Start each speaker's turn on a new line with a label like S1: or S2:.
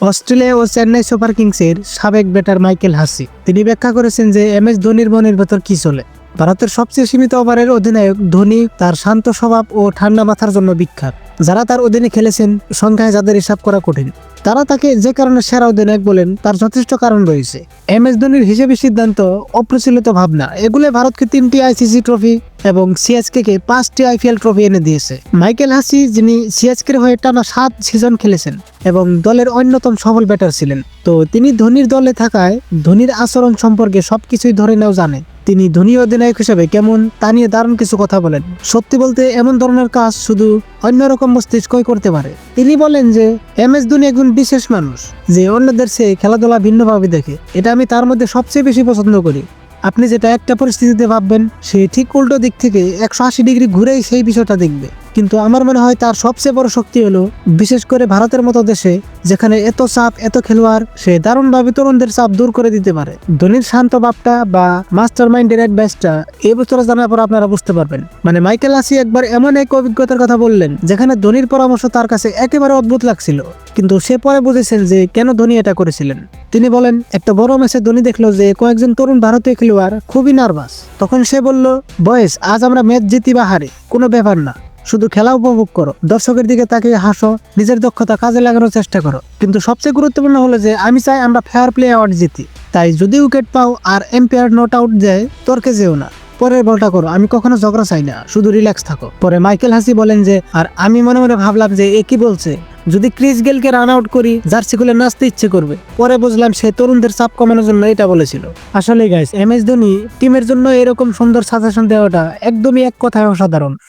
S1: Australia ও Chennai super কিংসের সাবেক batter Michael হাসি তিনি ব্যাখ্যা করেছেন যে MS ধোনির মনের ভেতর কি চলে। ভারতের সবচেয়ে সীমিত ওভারের অধিনায়ক ধোনি তার শান্ত স্বভাব ও ঠান্ডা মাথার জন্য বিখ্যাত। যারা তার অধীনে খেলেছেন সংখ্যায় যাদের হিসাব করা কঠিন। তারা তাকে যে কারণে সেরা অধিনায়ক বলেন তার যথেষ্ট কারণ রয়েছে। MS ধোনির হিসেবে সিদ্ধান্ত, অপ্রচলিত ভাবনা, এগুলো ভারতকে 3টি ICC ট্রফি এবং CSK কে 5টি IPL ট্রফি এনে দিয়েছে। মাইকেল হাসি, যিনি CSK এর হয়ে টানা 7 সিজন খেলেছেন এবং দলের অন্যতম সফল ব্যাটার ছিলেন, তো তিনি ধোনির দলে থাকায় ধোনির আচরণ সম্পর্কে সবকিছুই ধরে নেও জানে। তিনি ধোনি অধিনায়ক হিসেবে কেমন তা নিয়ে দারুণ কিছু কথা বলেন। সত্যি বলতে এমন ধরনের কাজ শুধু অন্যরকম মস্তিষ্কই করতে পারে। তিনি বলেন যে MS ধোনি একজন বিশেষ মানুষ যে অন্যদের চেয়ে খেলাধুলা ভিন্নভাবে দেখে। এটা আমি তার মধ্যে সবচেয়ে বেশি পছন্দ করি। আপনি যেটা একটা পরিস্থিতিতে ভাববেন সে ঠিক উল্টো দিক থেকে 180 ডিগ্রি ঘুরেই সেই বিষয়টা দেখবে। কিন্তু আমার মনে হয় তার সবচেয়ে বড় শক্তি হলো, বিশেষ করে ভারতের মতো দেশে যেখানে এত চাপ, এত খেলোয়াড়, সে দারুণভাবে তরুণদের চাপ দূর করে দিতে পারে। ধোনির শান্ত ভাবটা বা মাস্টার মাইন্ডের অ্যাডভাইসটা এই বছর জানার পর আপনারা বুঝতে পারবেন। মানে মাইকেল হাসি একবার এমন এক অভিজ্ঞতার কথা বললেন যেখানে ধোনির পরামর্শ তার কাছে একেবারে অদ্ভুত লাগছিল, কিন্তু সে পরে বুঝেছেন যে কেন ধোনি এটা করেছিলেন। তিনি বলেন, একটা বড় ম্যাচে ধোনি দেখলো যে কয়েকজন তরুণ ভারতীয় খেলোয়াড় খুবই নার্ভাস। তখন সে বলল, বয়েস, আজ আমরা ম্যাচ জিতি বা হারি কোনো ব্যাপার না, শুধু খেলা উপভোগ করো, দর্শকের দিকে তাকিয়ে হাসো, নিজের দক্ষতা কাজে লাগানোর চেষ্টা করো। কিন্তু সবচেয়ে গুরুত্বপূর্ণ হলো যে আমি চাই আমরা ফেয়ার প্লে অ্যাওয়ার্ড জিতি। তাই যদি উইকেট পাও আর এম্পায়ার নট আউট দেয়, তর্কে যেও না, পরের বলটা করো, আমি কখনো ঝগড়া চাই না, শুধু রিল্যাক্স থাকো। পরে মাইকেল হাসি বলেন যে, আর আমি মনে মনে ভাবলাম যে এ কি বলছে, যদি ক্রিস গেলকে রান আউট করি জার্সি খুলে নাচতে ইচ্ছে করবে। পরে বুঝলাম সে তরুণদের চাপ কমানোর জন্য এটা বলেছিল। আসলে গাইস, MS ধোনি টিমের জন্য এরকম সুন্দর সাজেশন দেওয়াটা একদমই এক কথায় অসাধারণ।